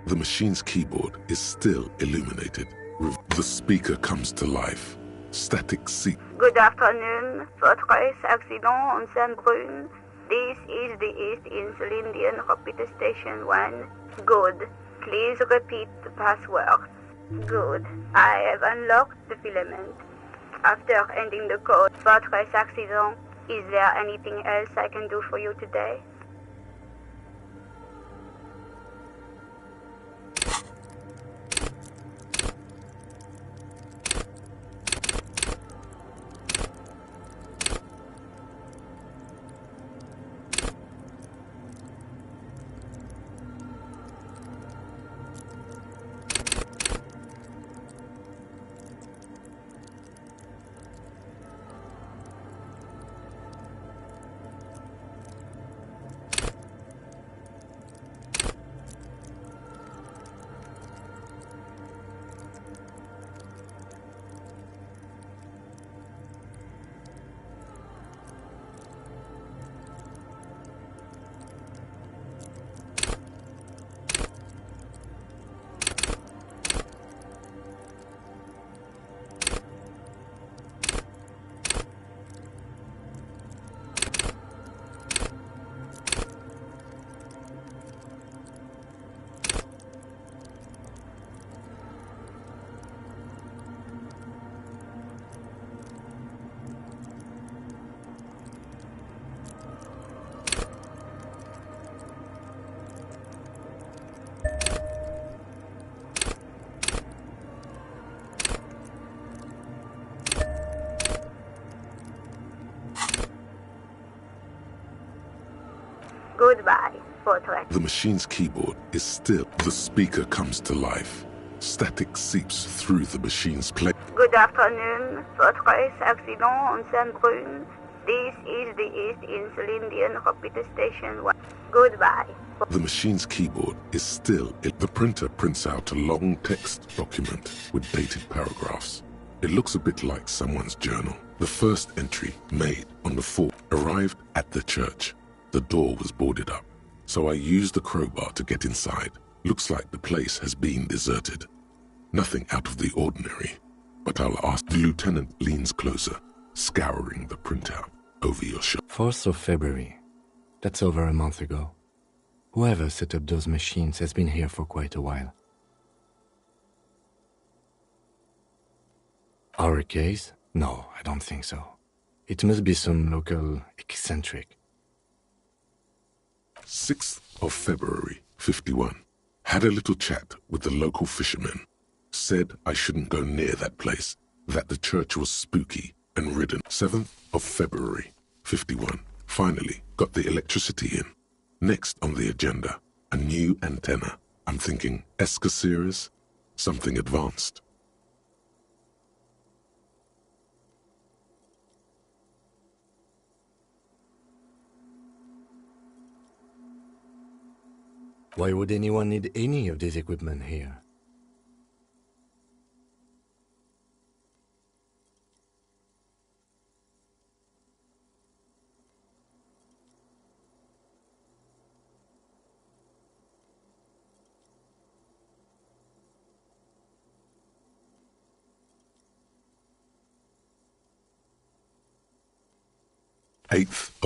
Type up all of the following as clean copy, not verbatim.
The machine's keyboard is still illuminated. The speaker comes to life. Static seat. Good afternoon. Fortress accident on Saint-Brune. This is the East Elysium Repeater Station 1. Good. Please repeat the password. Good. I have unlocked the filament. After ending the code, Fortress accident. Is there anything else I can do for you today? Goodbye, Fortress. The machine's keyboard is still. The speaker comes to life. Static seeps through the machine's play. Good afternoon. Fortress accident on Saint-Brune. This is the East Elysium Repeater Station 1. Goodbye. The machine's keyboard is still. The printer prints out a long text document with dated paragraphs. It looks a bit like someone's journal. The first entry, made on the 4th, arrived at the church. The door was boarded up, so I used the crowbar to get inside. Looks like the place has been deserted. Nothing out of the ordinary, but I'll ask. The lieutenant leans closer, scouring the printout over your shoulder. 4th of February. That's over a month ago. Whoever set up those machines has been here for quite a while. Our case? No, I don't think so. It must be some local eccentric. 6th of February, 51. Had a little chat with the local fishermen. Said I shouldn't go near that place, that the church was spooky and ridden. 7th of February, 51. Finally got the electricity in. Next on the agenda, a new antenna. I'm thinking ESCA series, something advanced. Why would anyone need any of this equipment here?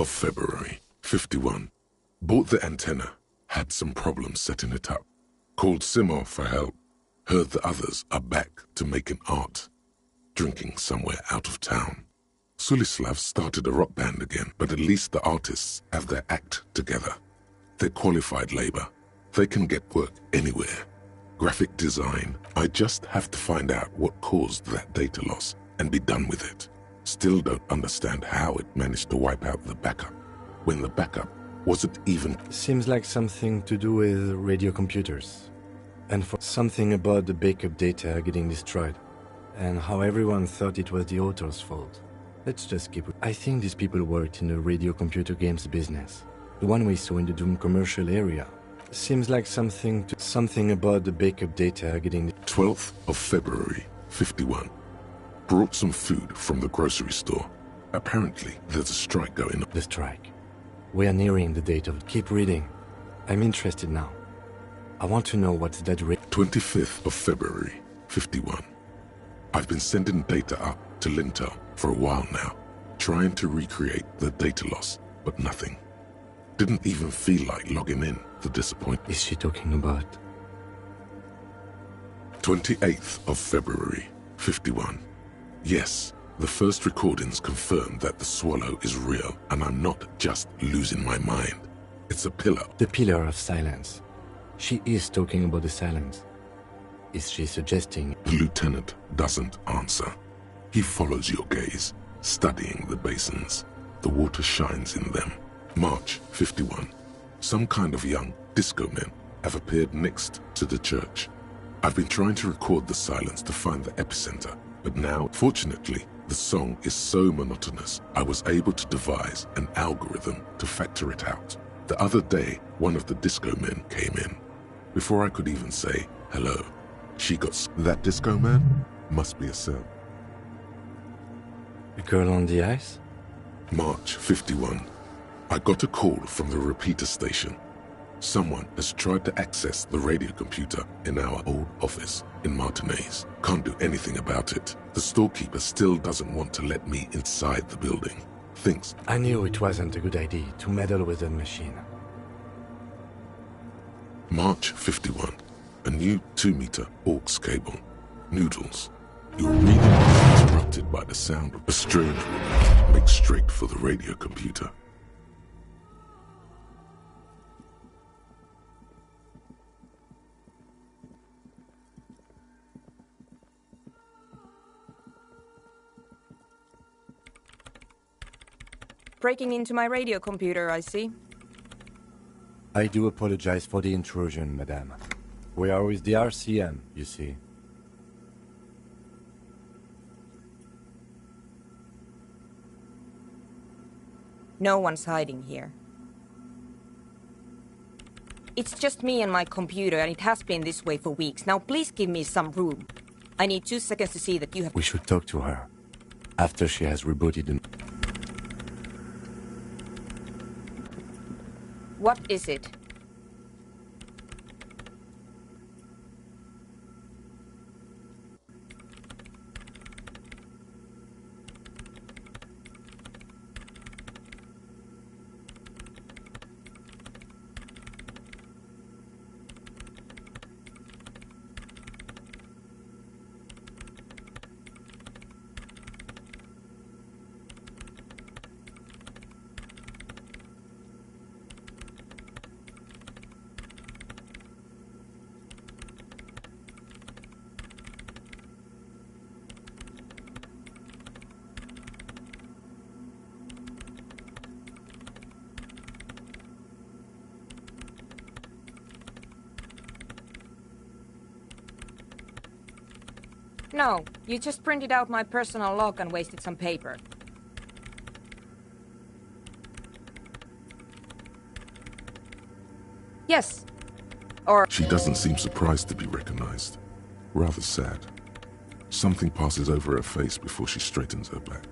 of February, 51. Bought the antenna. Had some problems setting it up. Called Simon for help. Heard the others are back to making art. Drinking somewhere out of town. Sulislav started a rock band again, but at least the artists have their act together. They're qualified labor. They can get work anywhere. Graphic design. I just have to find out what caused that data loss and be done with it. Still don't understand how it managed to wipe out the backup, when the backup wasn't even... Seems like something to do with radio computers. And for something about the backup data getting destroyed. And how everyone thought it was the author's fault. Let's just keep it. I think these people worked in the radio computer games business. The one we saw in the Doom commercial area. Seems like something about the backup data getting... 12th of February, 51. Brought some food from the grocery store. Apparently, there's a strike going on. The strike. We are nearing the date of... Keep reading. I'm interested now. I want to know what's that 25th of February, 51. I've been sending data up to Lintel for a while now, trying to recreate the data loss, but nothing. Didn't even feel like logging in, the disappointment. is she talking about? 28th of February, 51. Yes, the first recordings confirm that the swallow is real, and I'm not just losing my mind. It's a pillar. The pillar of silence. She is talking about the silence. Is she suggesting? The lieutenant doesn't answer. He follows your gaze, studying the basins. The water shines in them. March 51. Some kind of young disco men have appeared next to the church. I've been trying to record the silence to find the epicenter, but now, fortunately, the song is so monotonous, I was able to devise an algorithm to factor it out. The other day, one of the disco men came in. Before I could even say hello, she got that disco man must be a cell. The girl on the ice? March 51. I got a call from the repeater station. Someone has tried to access the radio computer in our old office in Martinez. Can't do anything about it. The storekeeper still doesn't want to let me inside the building. Thinks I knew it wasn't a good idea to meddle with the machine. March 51. A new 2-meter aux cable. Noodles. Your reading is interrupted by the sound of a strange woman makes straight for the radio computer. Breaking into my radio computer, I see. I do apologize for the intrusion, madame. We are with the RCM, you see. No one's hiding here. It's just me and my computer, and it has been this way for weeks. Now please give me some room. I need 2 seconds to see that you have... We should talk to her after she has rebooted the... What is it? No, you just printed out my personal log and wasted some paper. Yes. Or... She doesn't seem surprised to be recognized. Rather sad. Something passes over her face before she straightens her back.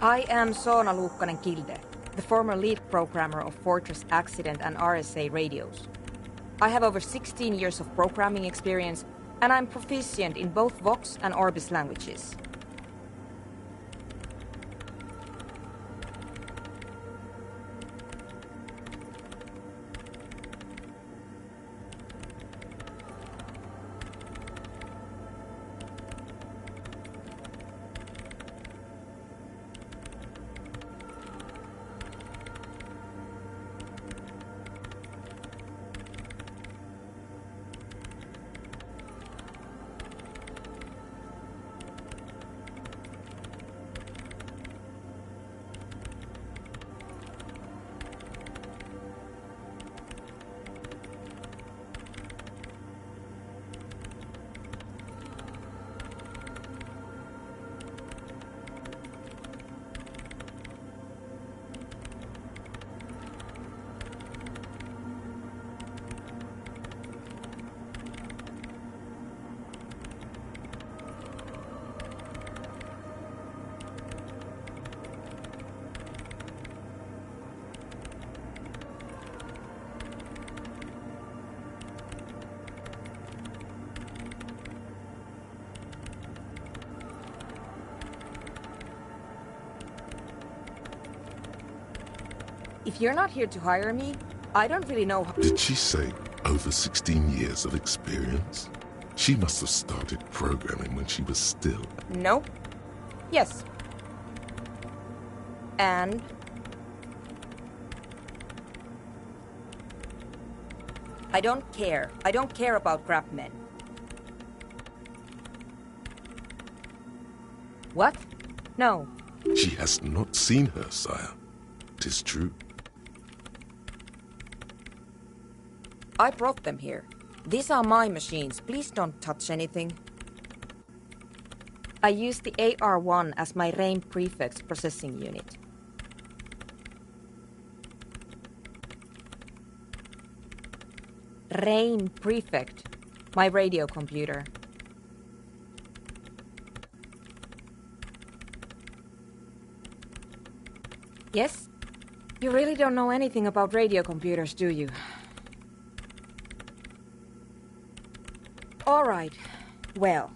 I am Soona Luukkanen-Kilde, the former lead programmer of Fortress Accident and RSA radios. I have over 16 years of programming experience, and I'm proficient in both Vox and Orbis languages. If you're not here to hire me, I don't really know how... Did she say over 16 years of experience? She must have started programming when she was still... No. Yes. And... I don't care. I don't care about crap men. What? No. She has not seen her, sire. 'Tis true. I brought them here. These are my machines. Please don't touch anything. I use the AR-1 as my RAIN prefix processing unit. RAIN prefect, my radio computer. Yes? You really don't know anything about radio computers, do you? All right. Well,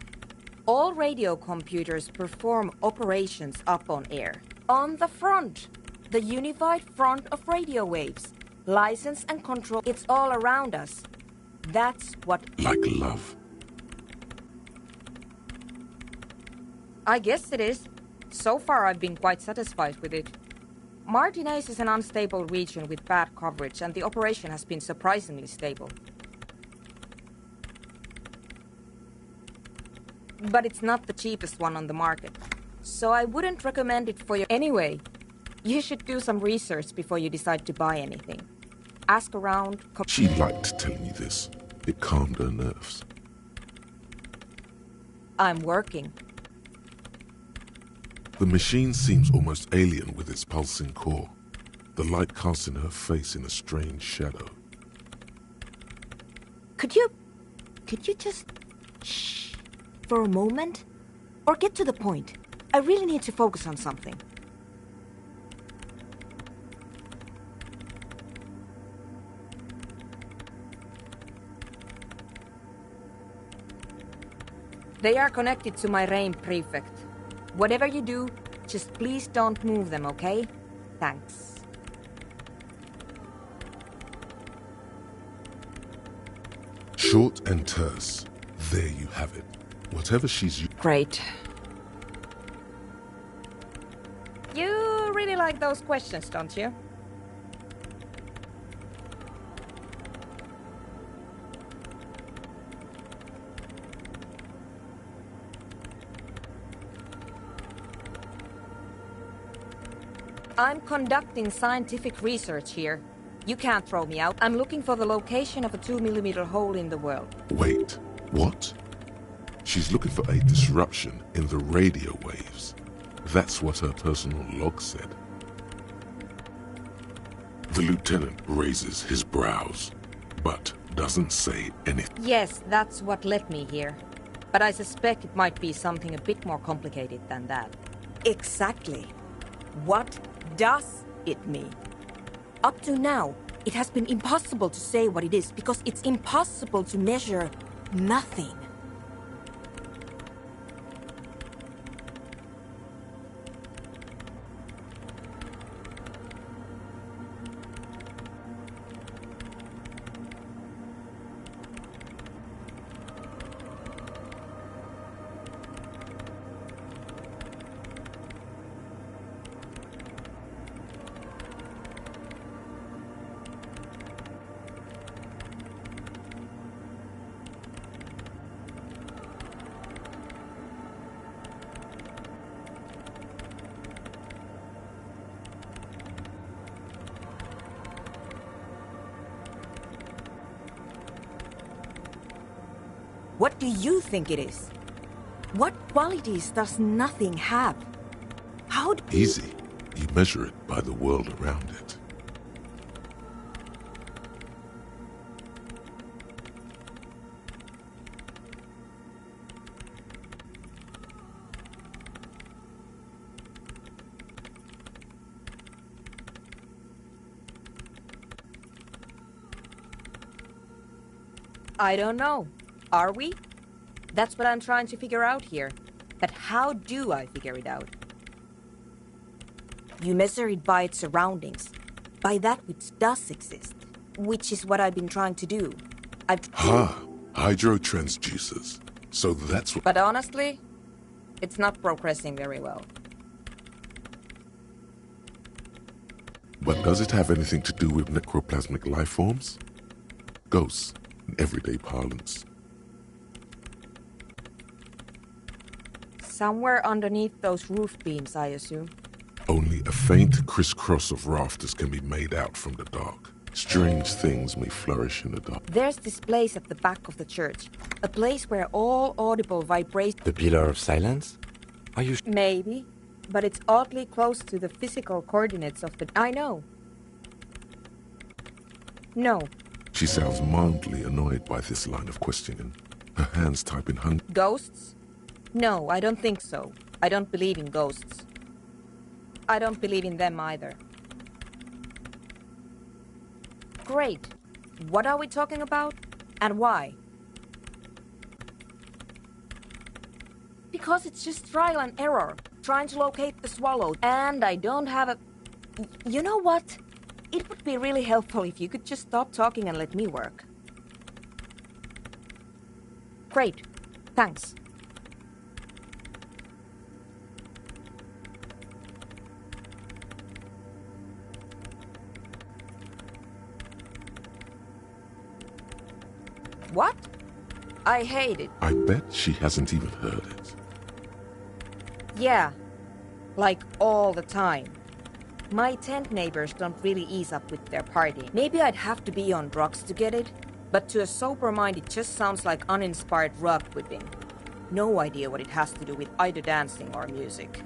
all radio computers perform operations up on air. On the front. The unified front of radio waves. License and control. It's all around us. That's what... Like love. I guess it is. So far I've been quite satisfied with it. Martinez is an unstable region with bad coverage, and the operation has been surprisingly stable. But it's not the cheapest one on the market, so I wouldn't recommend it for you. Anyway, you should do some research before you decide to buy anything. Ask around... She liked telling me this. It calmed her nerves. I'm working. The machine seems almost alien with its pulsing core. The light casting her face in a strange shadow. Could you just... shh for a moment? Or get to the point. I really need to focus on something. They are connected to my RAIN prefect. Whatever you do, just please don't move them, okay? Thanks. Short and terse. There you have it. Whatever she's... Great. You really like those questions, don't you? I'm conducting scientific research here. You can't throw me out. I'm looking for the location of a 2mm hole in the world. Wait, what? She's looking for a disruption in the radio waves. That's what her personal log said. The lieutenant raises his brows, but doesn't say anything. Yes, that's what led me here. But I suspect it might be something a bit more complicated than that. Exactly. What does it mean? Up to now, it has been impossible to say what it is because it's impossible to measure nothing. What do you think it is? What qualities does nothing have? How do... Easy. You measure it by the world around it. I don't know. Are we? That's what I'm trying to figure out here. But how do I figure it out? You measure it by its surroundings. by that which does exist, which is what I've been trying to do. Hydrotransducers. So that's what... But honestly, it's not progressing very well. But does it have anything to do with necroplasmic life forms? Ghosts, in everyday parlance. Somewhere underneath those roof beams, I assume. Only a faint crisscross of rafters can be made out from the dark. Strange things may flourish in the dark. There's this place at the back of the church. A place where all audible vibrations... The Pillar of Silence? Are you... Maybe, but it's oddly close to the physical coordinates of the... I know. No. She sounds mildly annoyed by this line of questioning. Her hands type in Ghosts? No, I don't think so. I don't believe in ghosts. I don't believe in them either. Great. What are we talking about? And why? Because it's just trial and error, trying to locate the swallow. And I don't have a... You know what? It would be really helpful if you could just stop talking and let me work. Great. Thanks. What? I hate it. I bet she hasn't even heard it. Yeah. Like all the time. My tent neighbors don't really ease up with their partying. Maybe I'd have to be on drugs to get it, but to a sober mind it just sounds like uninspired rug whipping. No idea what it has to do with either dancing or music.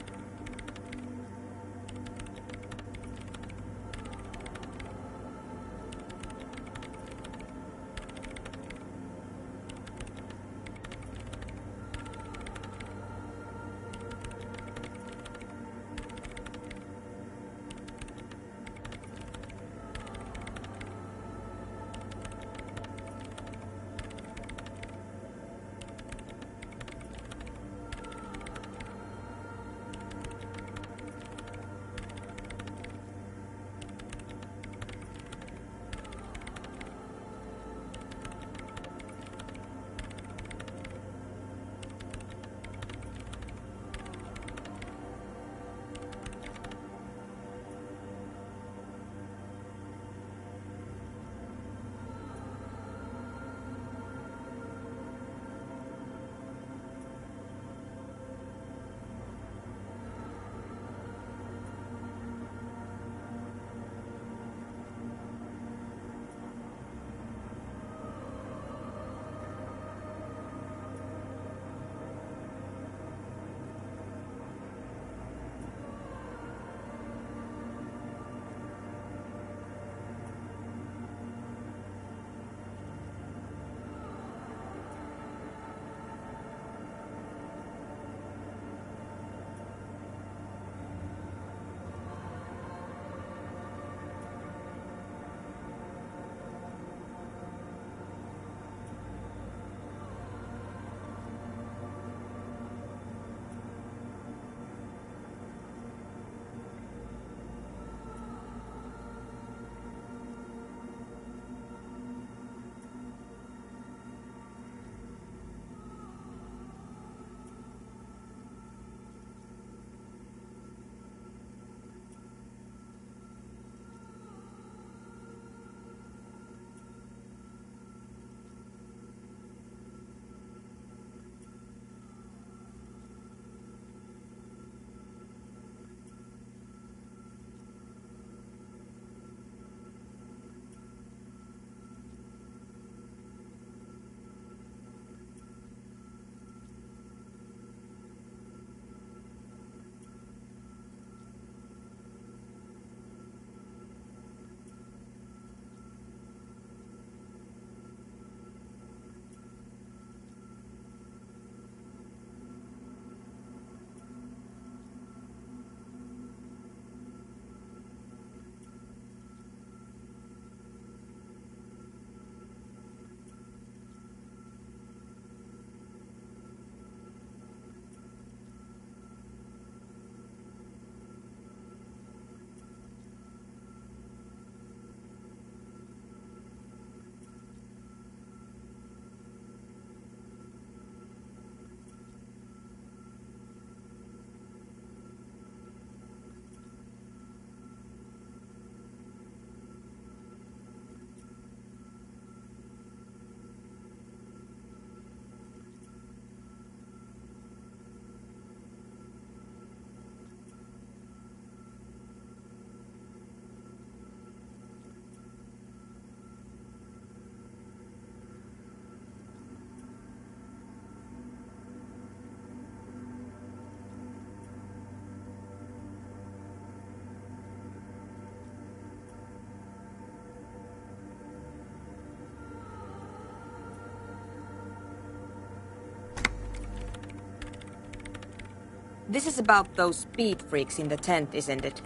This is about those speed freaks in the tent, isn't it?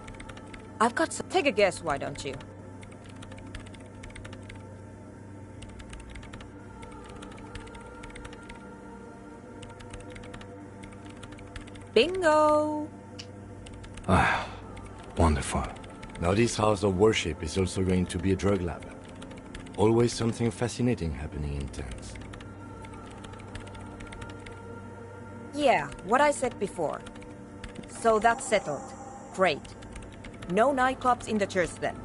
I've got some... Take a guess, why don't you? Bingo! Ah, wonderful. Now this house of worship is also going to be a drug lab. Always something fascinating happening in tents. Yeah, what I said before. So that's settled. Great. No nightclubs in the church then.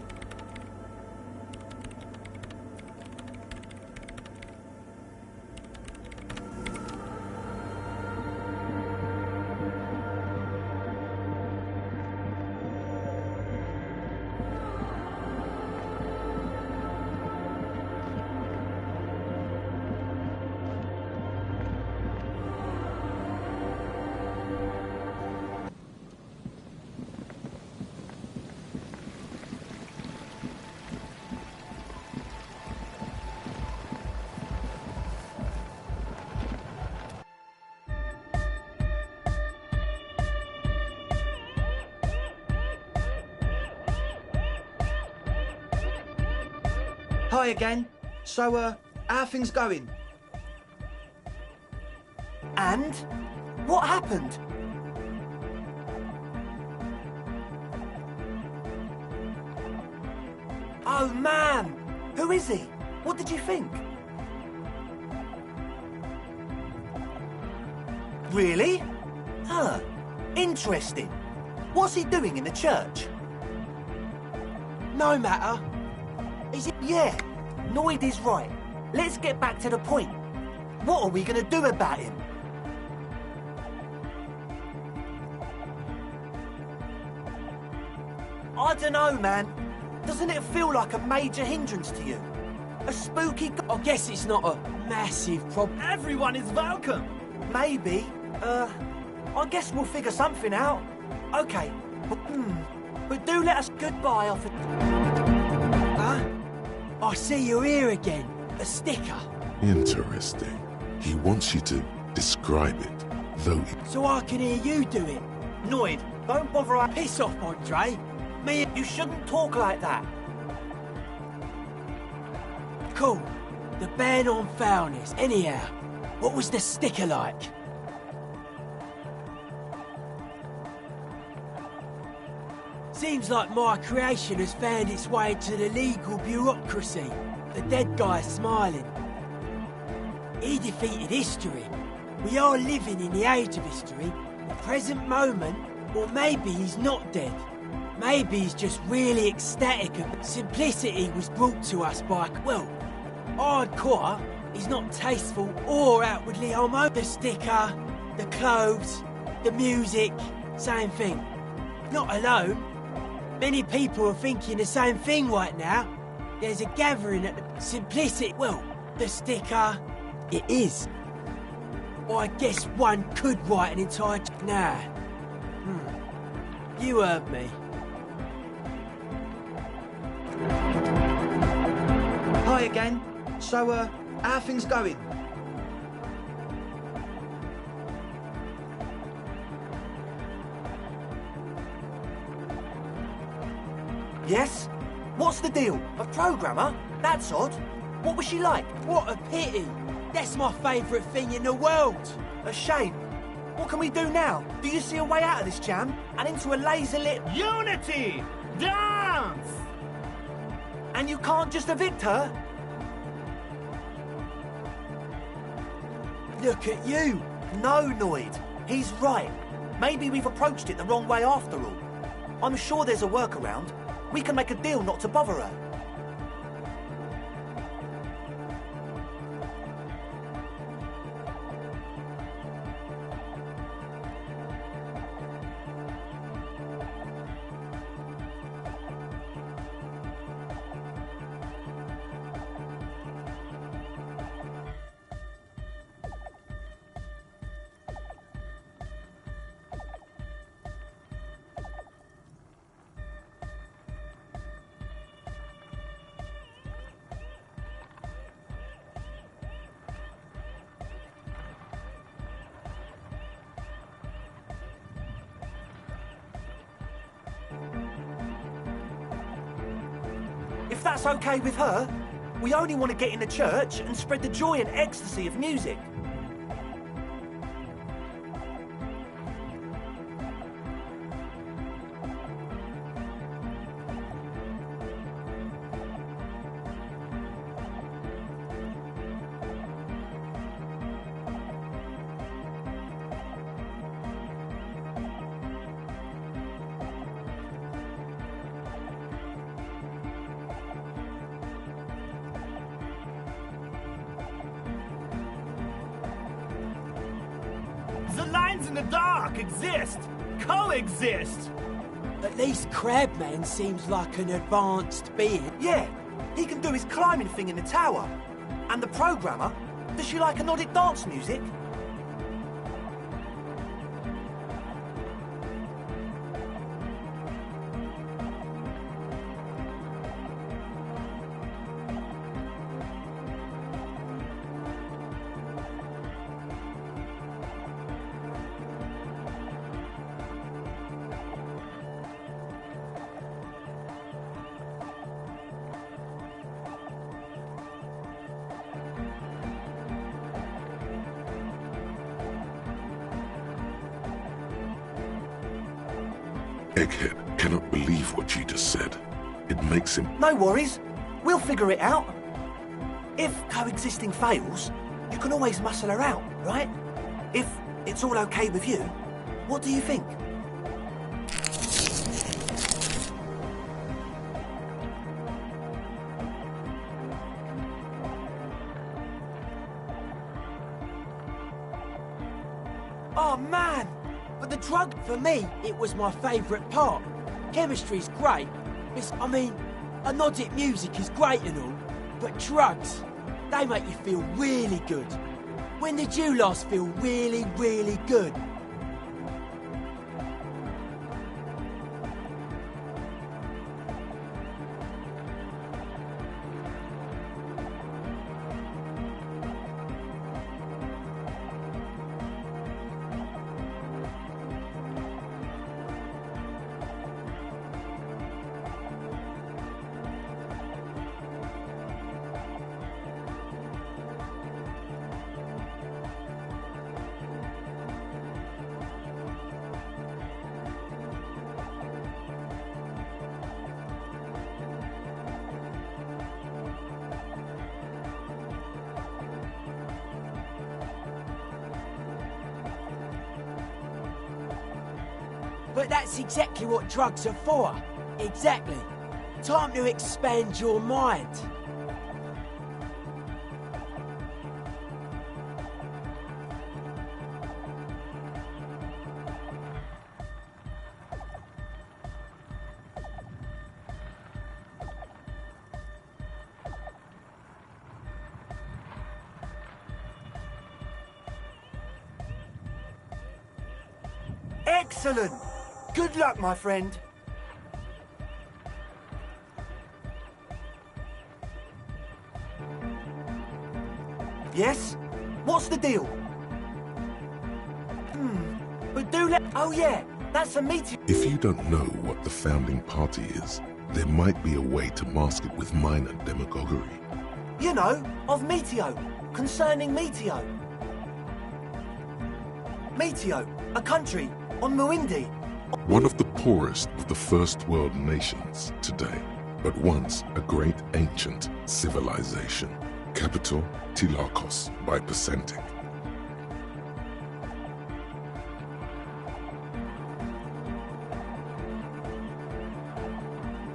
Hi again. So, how are things going? And? What happened? Oh, man! Who is he? What did you think? Really? Huh. Interesting. What's he doing in the church? No matter. Is it? Yeah. Noid is right. Let's get back to the point. What are we gonna do about him? I don't know, man. Doesn't it feel like a major hindrance to you? A spooky... I guess it's not a massive problem. Everyone is welcome. Maybe. I guess we'll figure something out. Okay. But do let us goodbye off Huh? I see you're here again. A sticker. Interesting. He wants you to describe it, though... So I can hear you do it. Noid, don't bother. Piss off, Andre. Me, you shouldn't talk like that. Cool. The ban on foulness. Anyhow, what was the sticker like? Seems like my creation has found its way to the legal bureaucracy. The dead guy's smiling. He defeated history. We are living in the age of history, the present moment, or maybe he's not dead. Maybe he's just really ecstatic of simplicity was brought to us by, well, hardcore is not tasteful or outwardly homo. The sticker, the clothes, the music, same thing. Not alone. Many people are thinking the same thing right now. There's a gathering at the simplicity, well, the sticker, it is. I guess one could write an entire... Nah. You heard me. Hi again. So, how are things going? Yes? What's the deal? A programmer? That's odd. What was she like? What a pity. That's my favourite thing in the world. A shame. What can we do now? Do you see a way out of this jam? And into a laser-lit... Unity! Dance! And you can't just evict her? Look at you. No, Noid. He's right. Maybe we've approached it the wrong way after all. I'm sure there's a workaround. We can make a deal not to bother her. If that's okay with her, we only want to get in the church and spread the joy and ecstasy of music. The lines in the dark exist, coexist. At least Crabman seems like an advanced being. Yeah, he can do his climbing thing in the tower. And the programmer, does she like Nordic dance music? Egghead cannot believe what she just said. It makes him... No worries, we'll figure it out. If coexisting fails, you can always muscle her out, right? If it's all okay with you, what do you think? Oh man! But the drug, for me, it was my favourite part. Chemistry's great. I mean, anodic music is great and all, but drugs, they make you feel really good. When did you last feel really, really good? But that's exactly what drugs are for. Exactly. Time to expand your mind. Excellent! Good luck, my friend. Yes? What's the deal? But do let... Oh yeah, that's a meteor... If you don't know what the founding party is, there might be a way to mask it with minor demagoguery. You know, of Meteo, concerning Meteo. Meteo, a country on Muindi. One of the poorest of the first world nations today, but once a great ancient civilization. Capital, Tilakos by Percentic.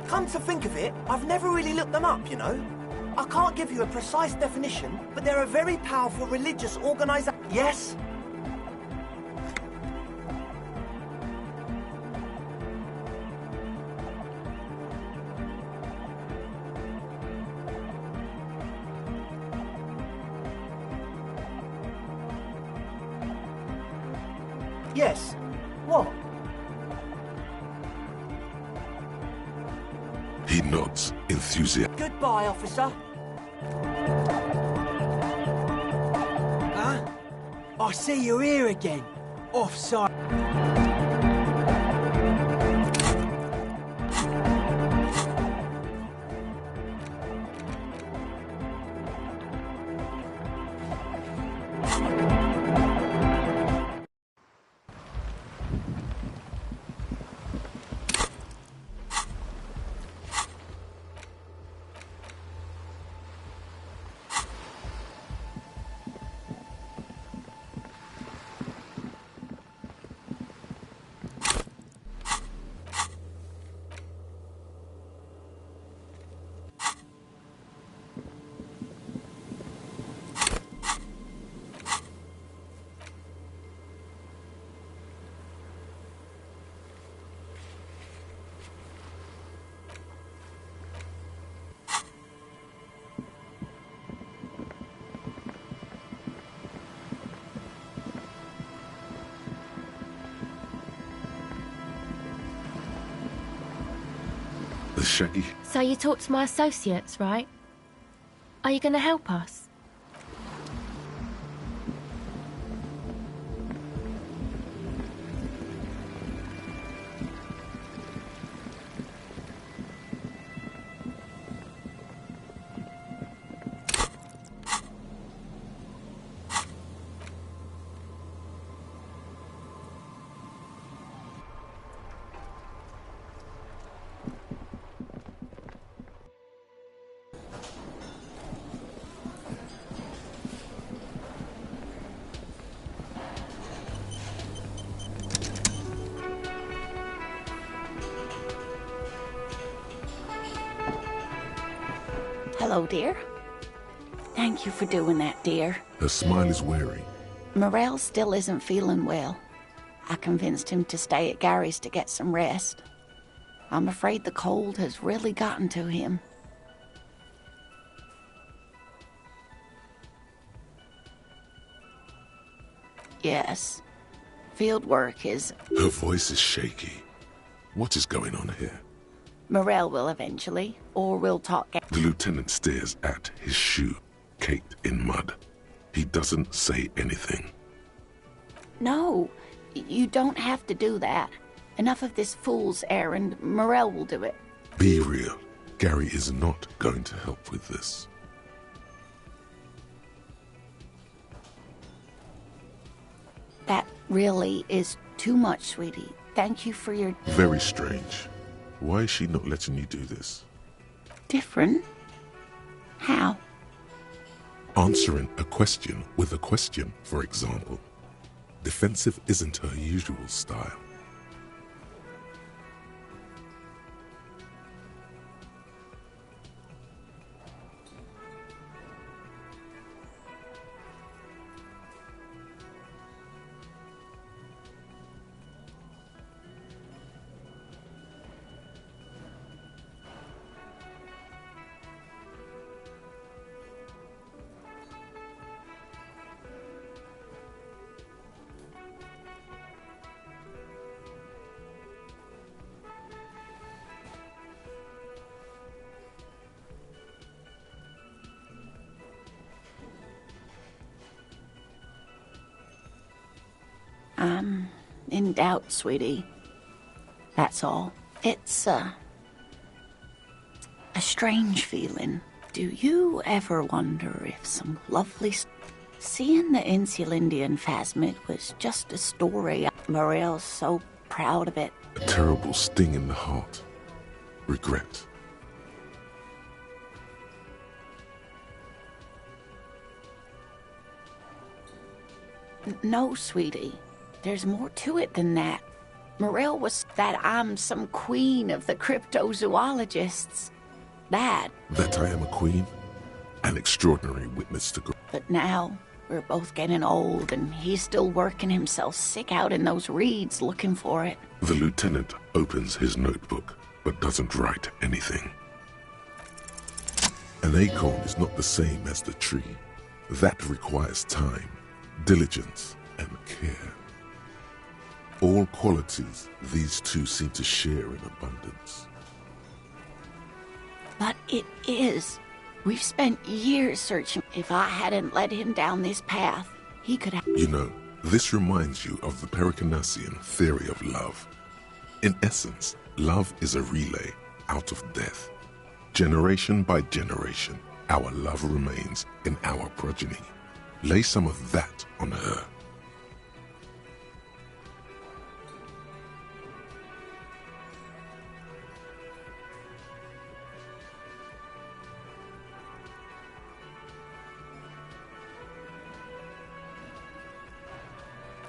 Come to think of it, I've never really looked them up, you know. I can't give you a precise definition, but they're a very powerful religious organization. Yes? Yes. What? He nods, enthusiastic. Goodbye, officer. Huh? I see you're here again. Offside. Shaggy? So you talked to my associates, right? Are you going to help us? Hello, dear. Thank you for doing that, dear. Her smile is wary. Morel still isn't feeling well. I convinced him to stay at Gary's to get some rest. I'm afraid the cold has really gotten to him. Yes. Field work is... Her voice is shaky. What is going on here? Morel will eventually, or we'll talk... The lieutenant stares at his shoe, caked in mud. He doesn't say anything. No, you don't have to do that. Enough of this fool's errand. Morel will do it. Be real. Gary is not going to help with this. That really is too much, sweetie. Thank you for your... Very strange. Why is she not letting you do this? Different? How? Answering a question with a question, for example. Defensive isn't her usual style. I'm in doubt, sweetie. That's all. It's, a strange feeling. Do you ever wonder if some lovely... Seeing the Insulindian phasmid was just a story. Morel's so proud of it. A terrible sting in the heart. Regret. No, sweetie. There's more to it than that. Morel was that I'm some queen of the cryptozoologists. That. That I am a queen? An extraordinary witness to God. But now, we're both getting old, and he's still working himself sick out in those reeds looking for it. The lieutenant opens his notebook, but doesn't write anything. An acorn is not the same as the tree. That requires time, diligence, and care. All qualities these two seem to share in abundance. But it is. We've spent years searching. If I hadn't led him down this path, he could have... You know, this reminds you of the Pericanassian theory of love. In essence, love is a relay out of death. Generation by generation, our love remains in our progeny. Lay some of that on her.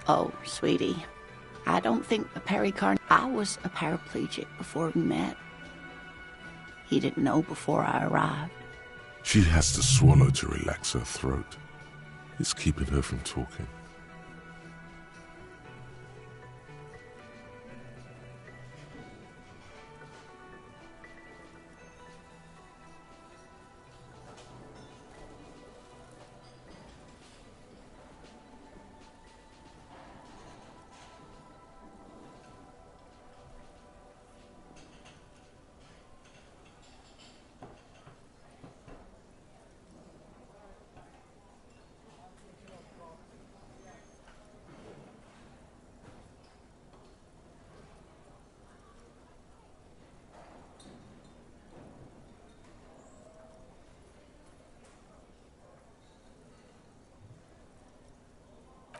Oh, sweetie, I don't think the Pericarn... I was a paraplegic before we met. He didn't know before I arrived. She has to swallow to relax her throat. It's keeping her from talking.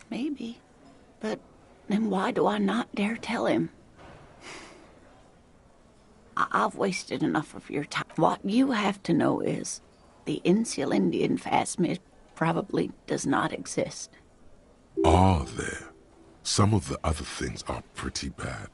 maybe. But then why do I not dare tell him? I've wasted enough of your time. What you have to know is the Insulindian phasmid probably does not exist. Are there? Some of the other things are pretty bad.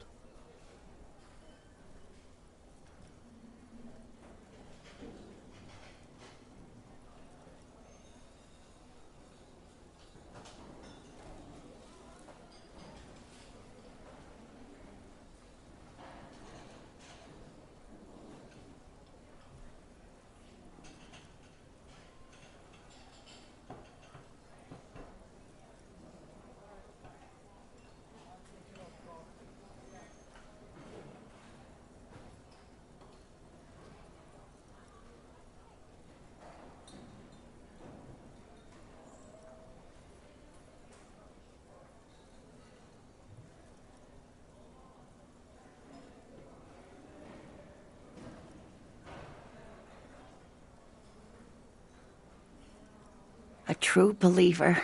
A true believer.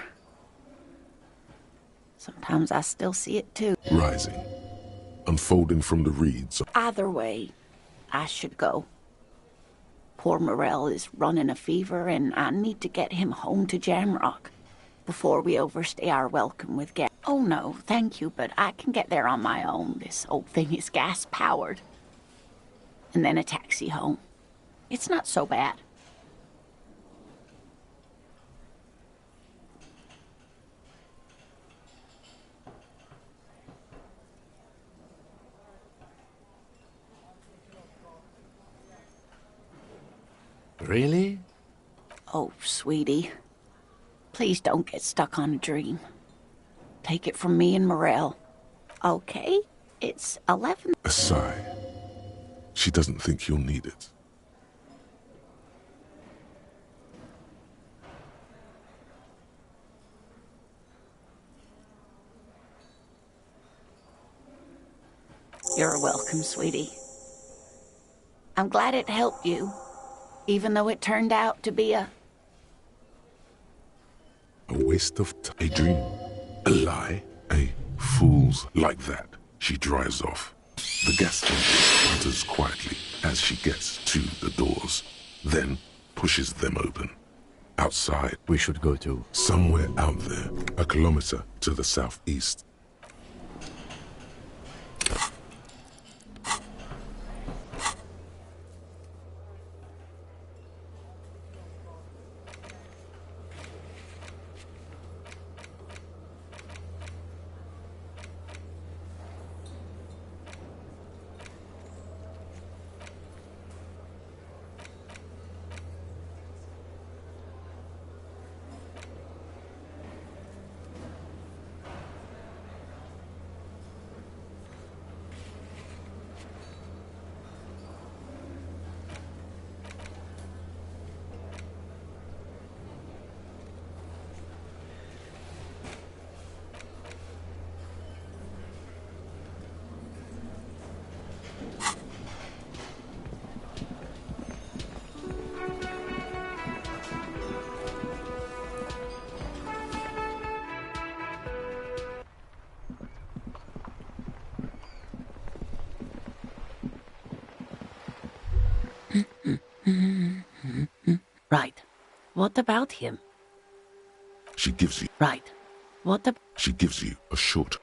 Sometimes I still see it too. Rising, unfolding from the reeds. Either way, I should go. Poor Morel is running a fever, and I need to get him home to Jamrock before we overstay our welcome with gas. Oh no, thank you, but I can get there on my own. This whole thing is gas-powered. And then a taxi home. It's not so bad. Really? Oh, sweetie. Please don't get stuck on a dream. Take it from me and Morel. Okay? It's 11. A sigh. She doesn't think you'll need it. You're welcome, sweetie. I'm glad it helped you, even though it turned out to be a waste of time. A dream. A lie. A fool's like that. She drives off. The gas engine sputters quietly as she gets to the doors, then pushes them open. Outside, We should go to... somewhere out there, a kilometer to the southeast. Right. What about him? She gives you... Right. What the... She gives you a short...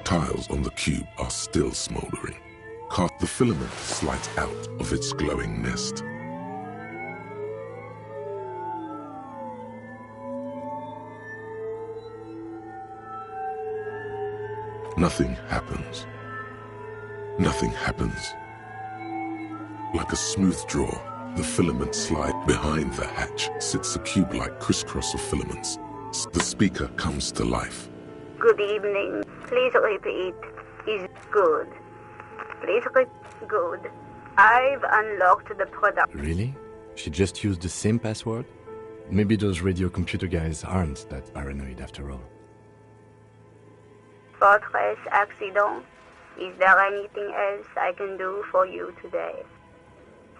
Tiles on the cube are still smoldering. The filament slides out of its glowing nest. Nothing happens. Nothing happens. Like a smooth draw, the filament slide. Behind the hatch sits a cube-like crisscross of filaments. The speaker comes to life. Good evening. Please repeat. Is good. Please repeat. Good. I've unlocked the product. Really? She just used the same password? Maybe those radio computer guys aren't that paranoid after all. Fortress accident. Is there anything else I can do for you today?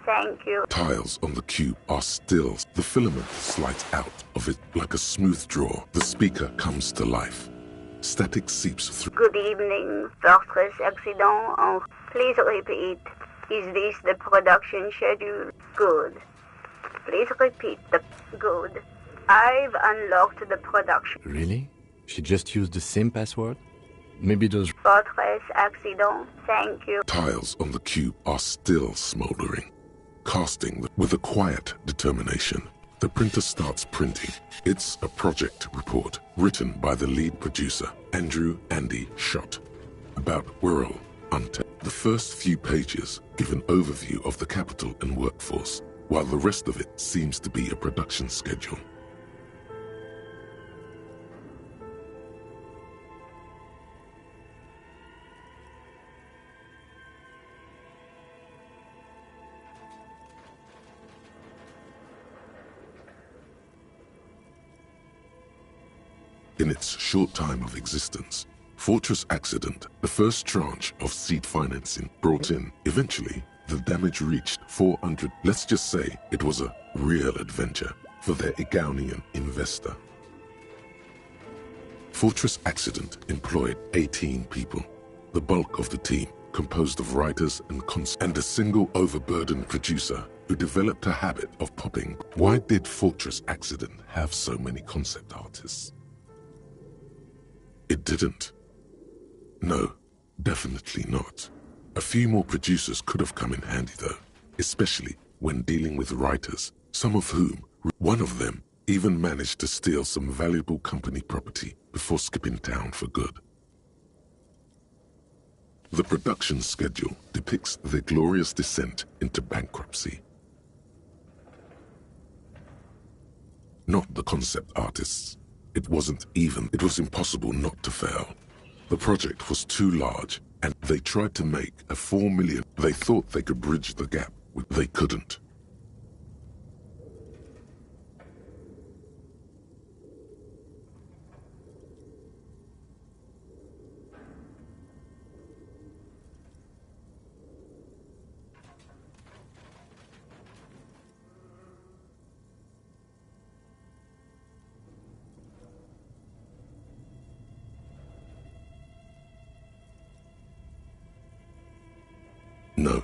Thank you. Tiles on the cube are still. The filament slides out of it like a smooth draw. The speaker comes to life. Static seeps through. Good evening, Fortress accident. Please repeat. Is this the production schedule? Good. Please repeat the good. I've unlocked the production. Really? She just used the same password? Maybe those... Fortress accident. Thank you. Tiles on the cube are still smoldering. Casting with a quiet determination, the printer starts printing. It's a project report written by the lead producer, Andrew Andy Schott, about Wirral, Unte. The first few pages give an overview of the capital and workforce, while the rest of it seems to be a production schedule. In its short time of existence, Fortress Accident, the first tranche of seed financing brought in, eventually, the damage reached 400. Let's just say it was a real adventure for their Igaunian investor. Fortress Accident employed 18 people, the bulk of the team composed of writers and a single overburdened producer who developed a habit of popping. Why did Fortress Accident have so many concept artists? It didn't. No, definitely not. A few more producers could have come in handy though, especially when dealing with writers, some of whom, one of them, even managed to steal some valuable company property before skipping town for good. The production schedule depicts their glorious descent into bankruptcy. Not the concept artists. It was impossible not to fail. The project was too large, and they tried to make a 4 million. They thought they could bridge the gap, they couldn't. No,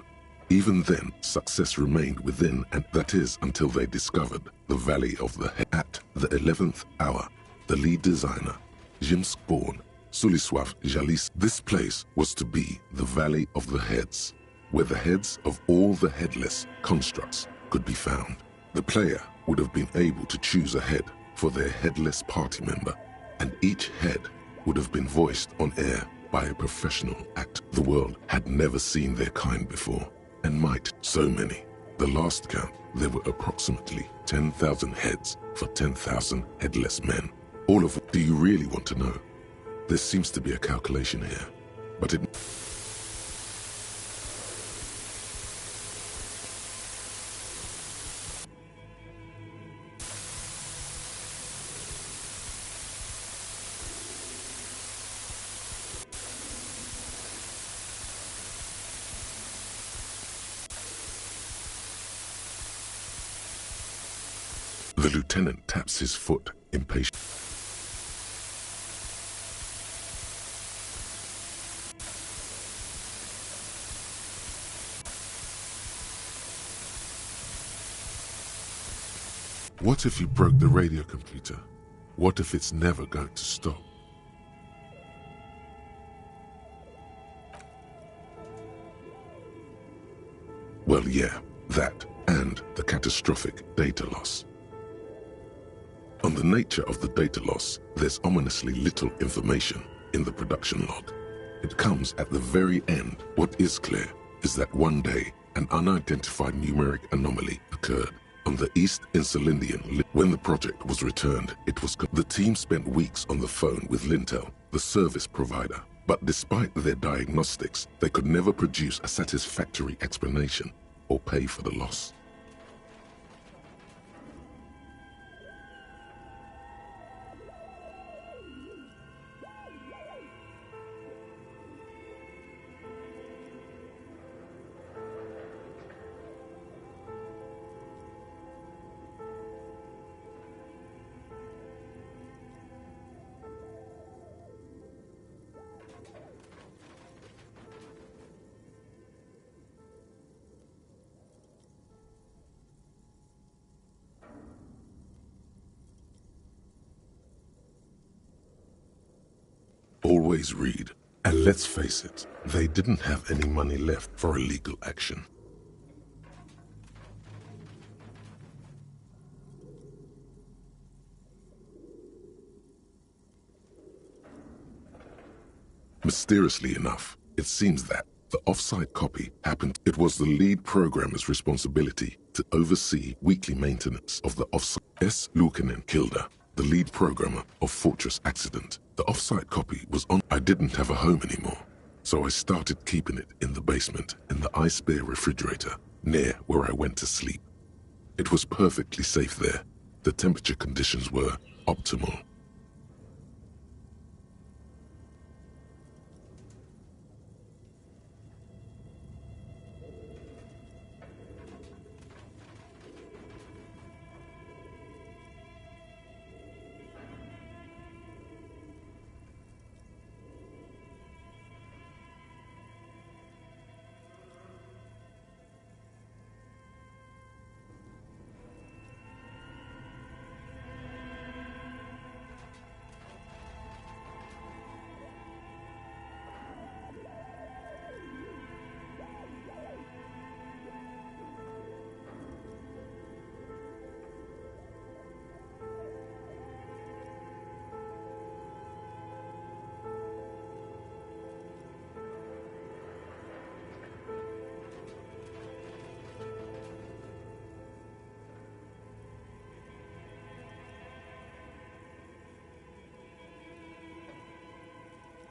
even then, success remained within, and that is until they discovered the Valley of the Head. At the 11th hour, the lead designer, Jim Spawn, Suliswav Jalis, this place was to be the Valley of the Heads, where the heads of all the headless constructs could be found. The player would have been able to choose a head for their headless party member, and each head would have been voiced on air by a professional actor. The world had never seen their kind before, and might so many. The last count, there were approximately 10,000 heads for 10,000 headless men. All of. Do you really want to know? There seems to be a calculation here, but it. The lieutenant taps his foot, impatient. What if you broke the radio computer? What if it's never going to stop? Well, yeah, that and the catastrophic data loss. On the nature of the data loss, there's ominously little information in the production log. It comes at the very end. What is clear is that one day, an unidentified numeric anomaly occurred on the East Insulindian. When the project was returned, the team spent weeks on the phone with Lintel, the service provider. But despite their diagnostics, they could never produce a satisfactory explanation or pay for the loss. Always read. And let's face it, they didn't have any money left for illegal action. Mysteriously enough, it seems that the off-site copy happened. It was the lead programmer's responsibility to oversee weekly maintenance of the off-site. S. Lukanen Kilda, the lead programmer of Fortress Accident. The off-site copy was on. I didn't have a home anymore, so I started keeping it in the basement in the ice bear refrigerator near where I went to sleep. It was perfectly safe there. The temperature conditions were optimal.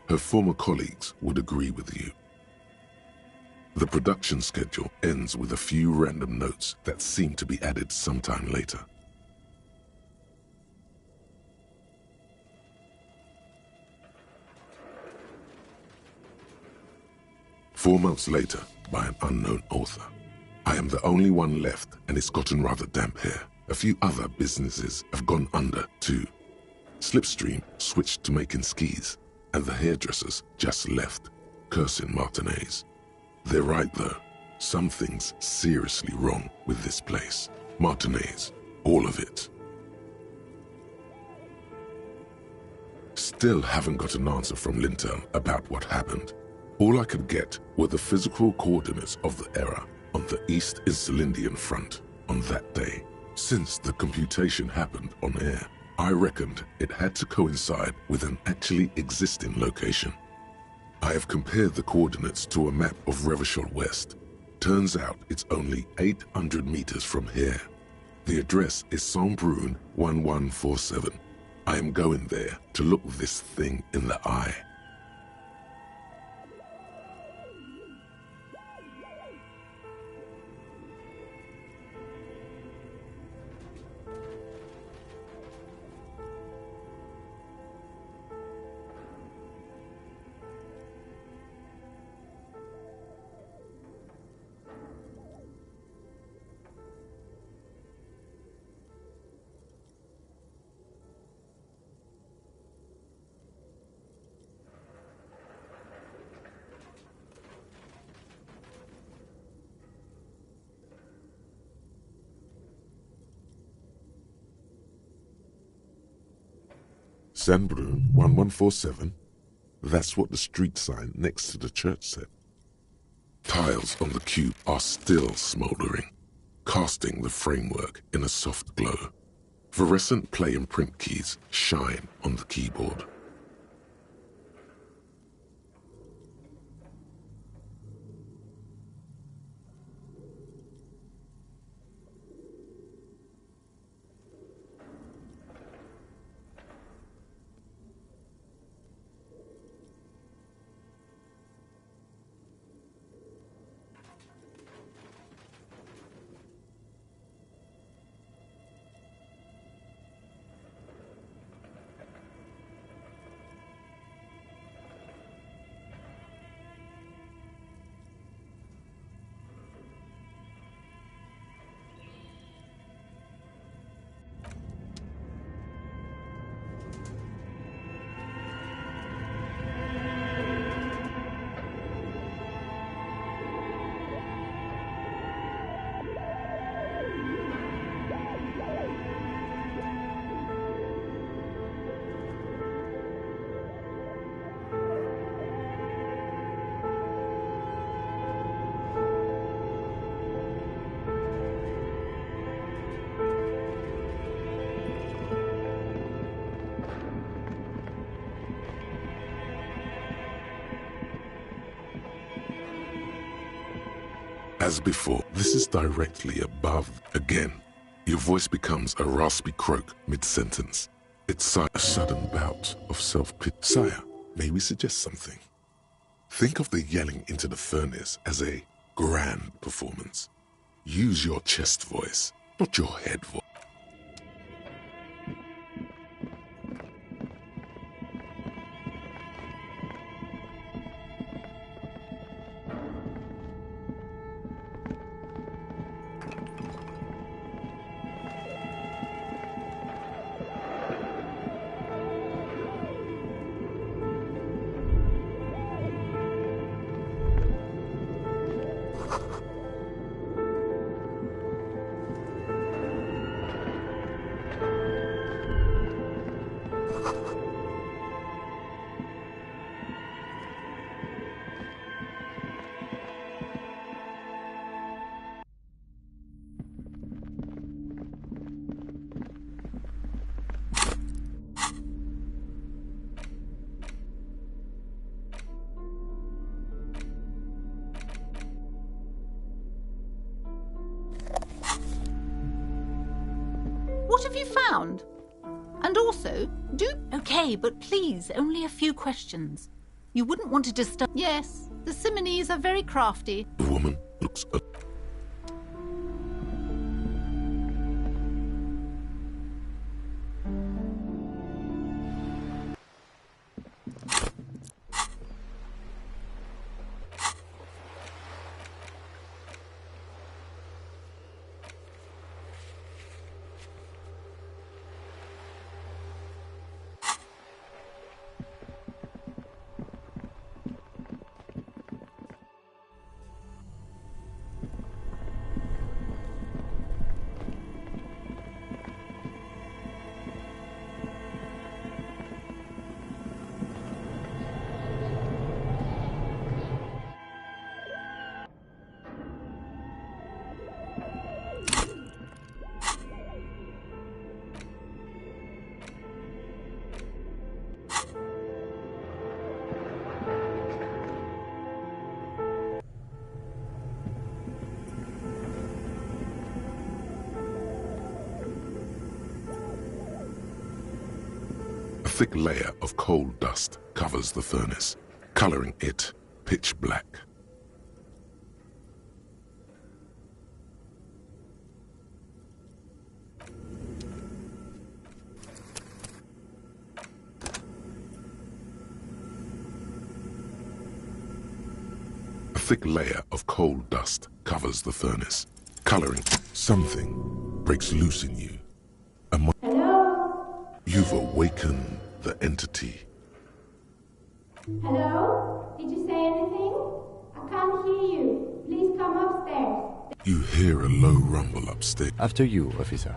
Her former colleagues would agree with you. The production schedule ends with a few random notes that seem to be added sometime later. "4 months later, by an unknown author. I am the only one left, and it's gotten rather damp here. A few other businesses have gone under, too. Slipstream switched to making skis, and the hairdressers just left, cursing Martinez. They're right, though. Something's seriously wrong with this place. Martinez, all of it." Still haven't got an answer from Lintel about what happened. All I could get were the physical coordinates of the error on the East Insulindian front on that day. Since the computation happened on air, I reckoned it had to coincide with an actually existing location. I have compared the coordinates to a map of Revachol West. Turns out it's only 800 meters from here. The address is Saint-Brun 1147. I am going there to look this thing in the eye. Saint-Brun 1147? That's what the street sign next to the church said. Tiles on the cube are still smoldering, casting the framework in a soft glow. Fluorescent play and print keys shine on the keyboard. As before, this is directly above. Again, your voice becomes a raspy croak mid-sentence. It's a sudden bout of self-pity. Sire, may we suggest something? Think of the yelling into the furnace as a grand performance. Use your chest voice, not your head voice. What have you found? And also, Okay, but please, only a few questions. You wouldn't want to disturb... Yes, the Simonees are very crafty. The woman looks up. A thick layer of coal dust covers the furnace, coloring it pitch black. A thick layer of coal dust covers the furnace, coloring it. Something breaks loose in you. Hello? You've awakened the entity. Hello? Did you say anything? I can't hear you. Please come upstairs. You hear a low rumble upstairs. After you, officer.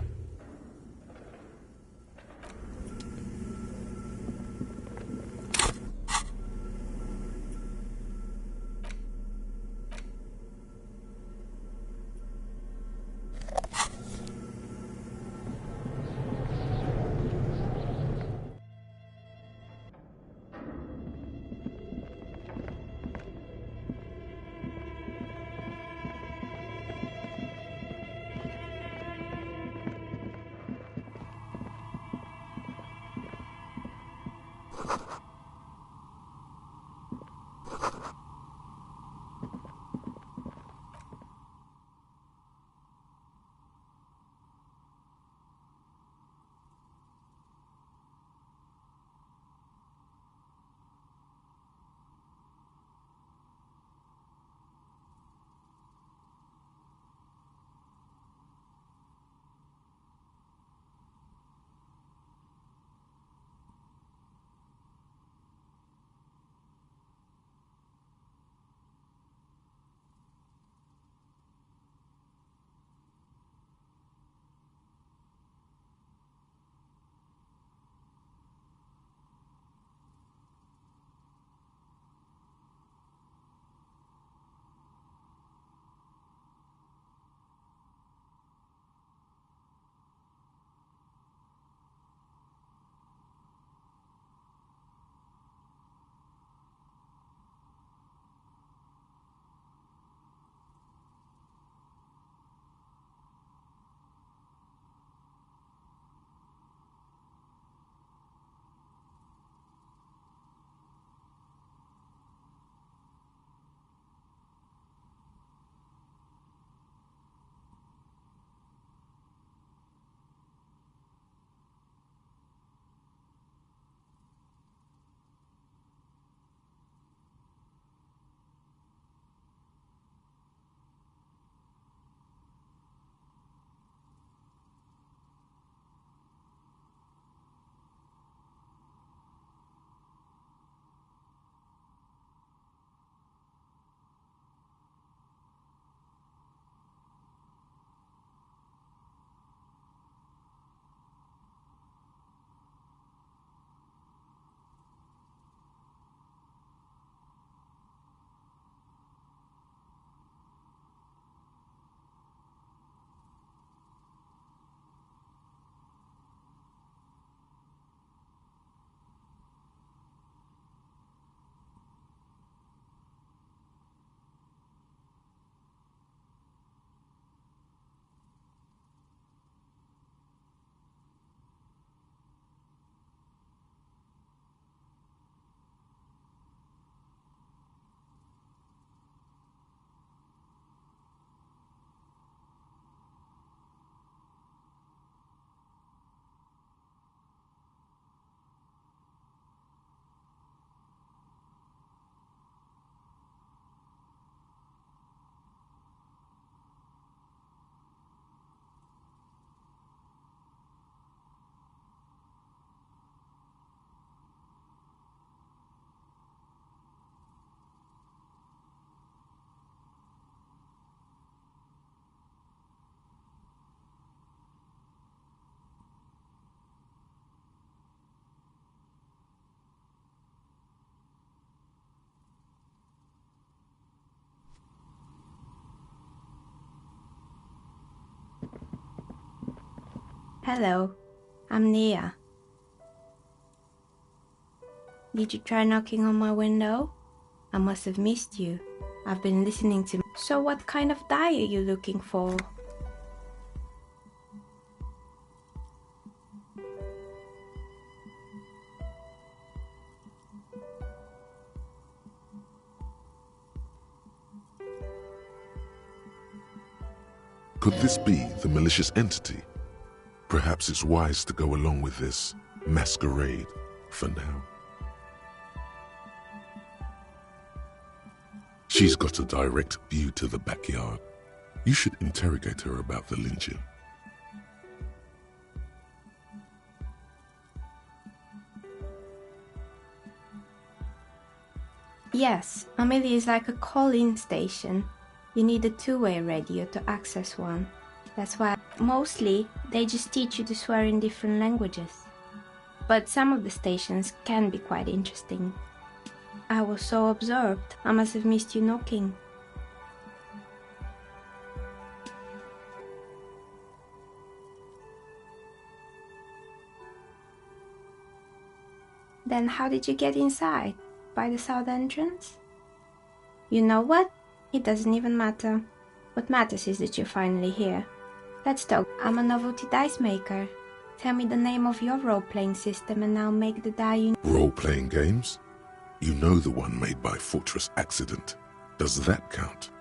Hello, I'm Nia. Did you try knocking on my window? I must have missed you. I've been listening to... So what kind of dye are you looking for? Could this be the malicious entity? Perhaps it's wise to go along with this masquerade for now. She's got a direct view to the backyard. You should interrogate her about the lynching. Yes, Amelia is like a call-in station. You need a two-way radio to access one. That's why mostly they just teach you to swear in different languages. But some of the stations can be quite interesting. I was so absorbed, I must have missed you knocking. Then how did you get inside? By the south entrance? You know what? It doesn't even matter. What matters is that you're finally here. Let's talk. I'm a novelty dice maker. Tell me the name of your role-playing system and I'll make the die you... Role-playing games? You know the one made by Fortress Accident. Does that count?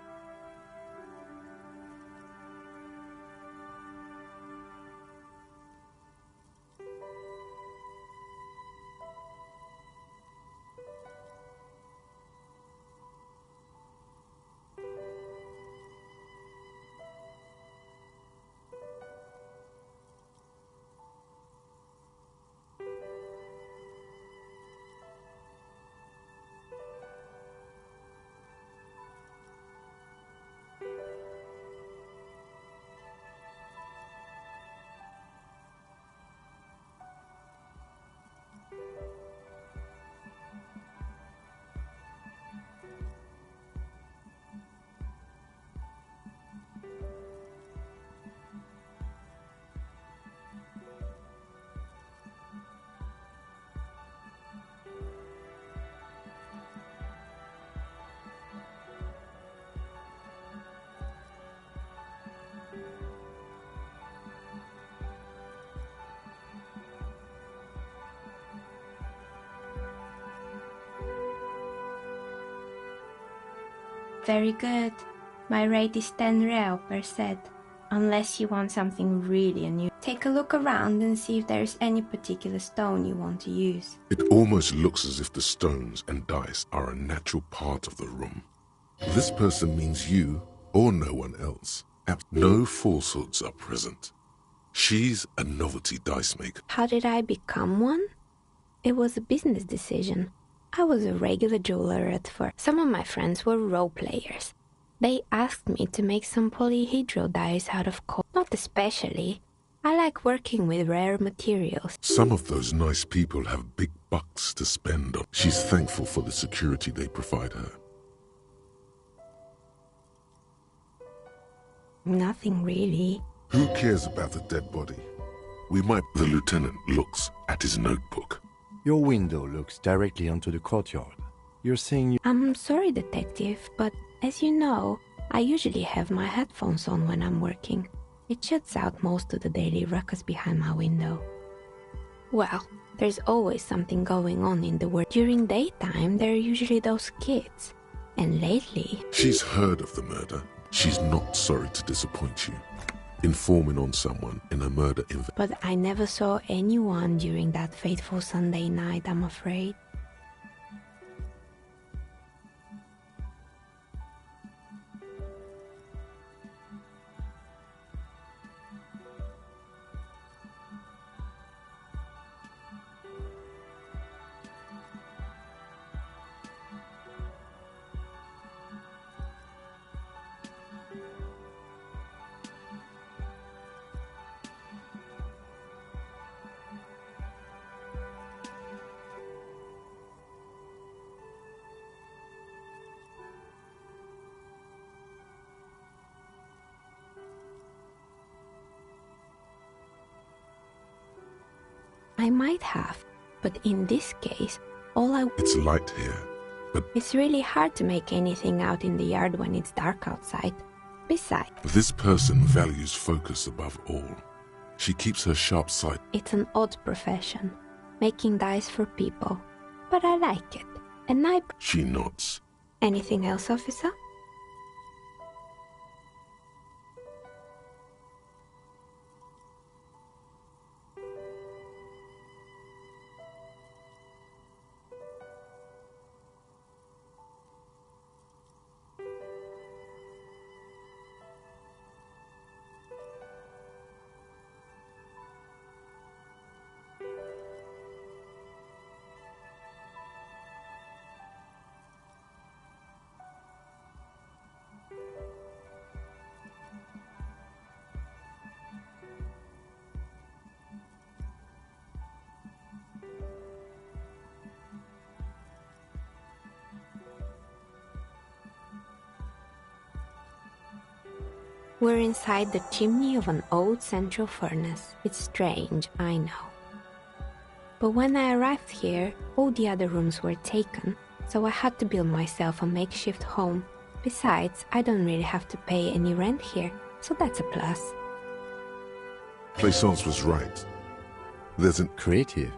Very good. My rate is 10 real per set. Unless you want something really new. Take a look around and see if there's any particular stone you want to use. It almost looks as if the stones and dice are a natural part of the room. This person means you or no one else. No falsehoods are present. She's a novelty dice maker. How did I become one? It was a business decision. I was a regular jeweler at first. Some of my friends were role players. They asked me to make some polyhedral dice out of coal. Not especially. I like working with rare materials. Some of those nice people have big bucks to spend on. She's thankful for the security they provide her. Nothing really. Who cares about the dead body? We might... The lieutenant looks at his notebook. Your window looks directly onto the courtyard. You're saying you... I'm sorry, detective, but as you know, I usually have my headphones on when I'm working. It shuts out most of the daily ruckus behind my window. Well, there's always something going on in the world. During daytime, there are usually those kids. And lately... She's heard of the murder. She's not sorry to disappoint you. Informing on someone in a murder But I never saw anyone during that fateful Sunday night, I'm afraid. I might have, but in this case, It's light here, but It's really hard to make anything out in the yard when it's dark outside. Besides, this person values focus above all. She keeps her sharp sight. it's an odd profession, making dice for people. But I like it, and I... She nods. Anything else, officer? We're inside the chimney of an old central furnace. It's strange, I know. But when I arrived here, all the other rooms were taken, so I had to build myself a makeshift home. Besides, I don't really have to pay any rent here, so that's a plus. Plaisance was right. There's an... Creative.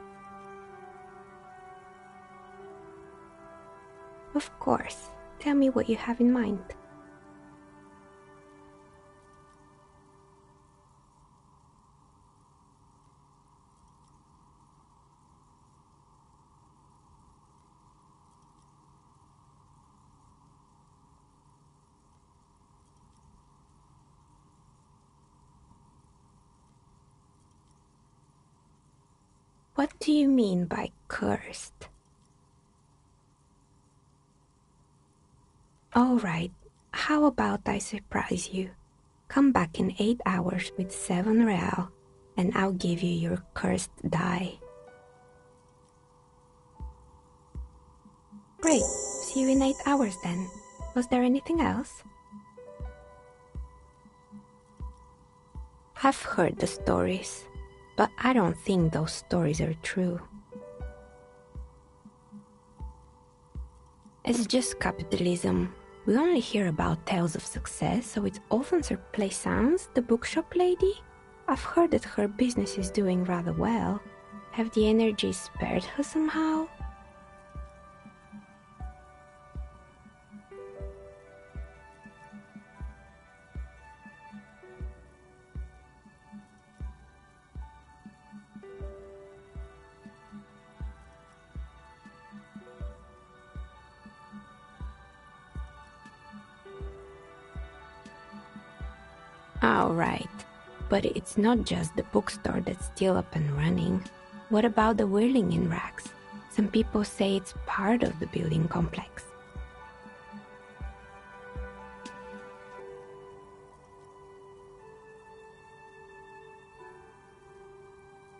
Of course. Tell me what you have in mind. What do you mean by cursed? All right, how about I surprise you? Come back in 8 hours with 7 real, and I'll give you your cursed die. Great, see you in 8 hours then. Was there anything else? I've heard the stories, but I don't think those stories are true. It's just capitalism. We only hear about tales of success, so it's often Sir Plaisance, the bookshop lady. I've heard that her business is doing rather well. Have the energies spared her somehow? All right, but it's not just the bookstore that's still up and running. What about the whirling in rags? Some people say it's part of the building complex.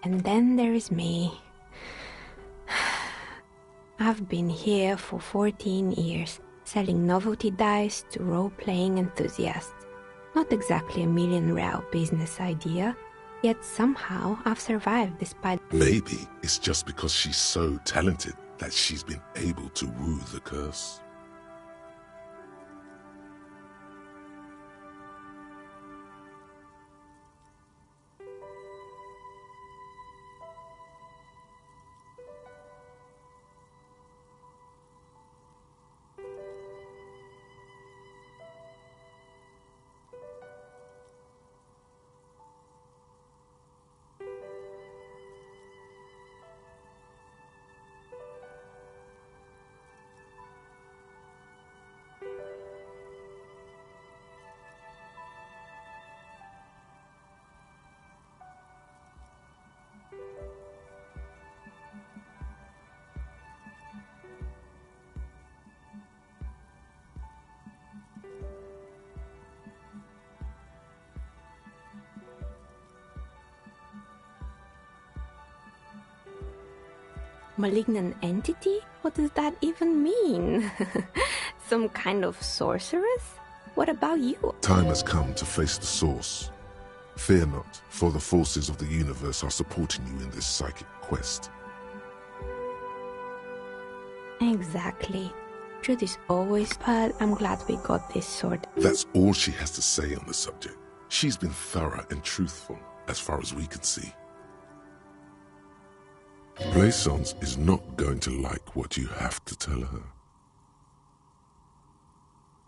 And then there is me. I've been here for 14 years, selling novelty dice to role-playing enthusiasts. Not exactly a million real business idea, yet somehow I've survived despite... Maybe it's just because she's so talented that she's been able to woo the curse. Malignant entity? What does that even mean? Some kind of sorceress? What about you? Time has come to face the source. Fear not, for the forces of the universe are supporting you in this psychic quest. Exactly. Truth is always, but I'm glad we got this sorted. That's all she has to say on the subject. She's been thorough and truthful, as far as we can see. Plaisance is not going to like what you have to tell her.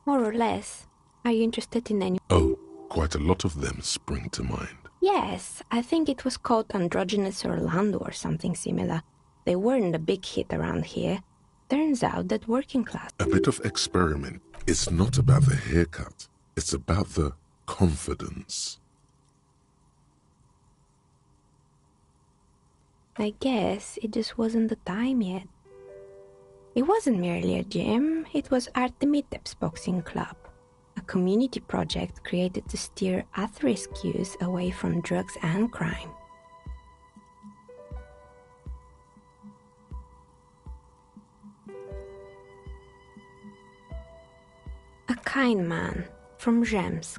More or less. Are you interested in any? Oh, quite a lot of them spring to mind. Yes, I think it was called Androgynous Orlando or something similar. They weren't a big hit around here. Turns out that working class... A bit of experiment. It's not about the haircut. It's about the confidence. I guess it just wasn't the time yet. It wasn't merely a gym, it was Artemiteps Boxing Club, a community project created to steer at-risk youth away from drugs and crime. A kind man from Zemsk.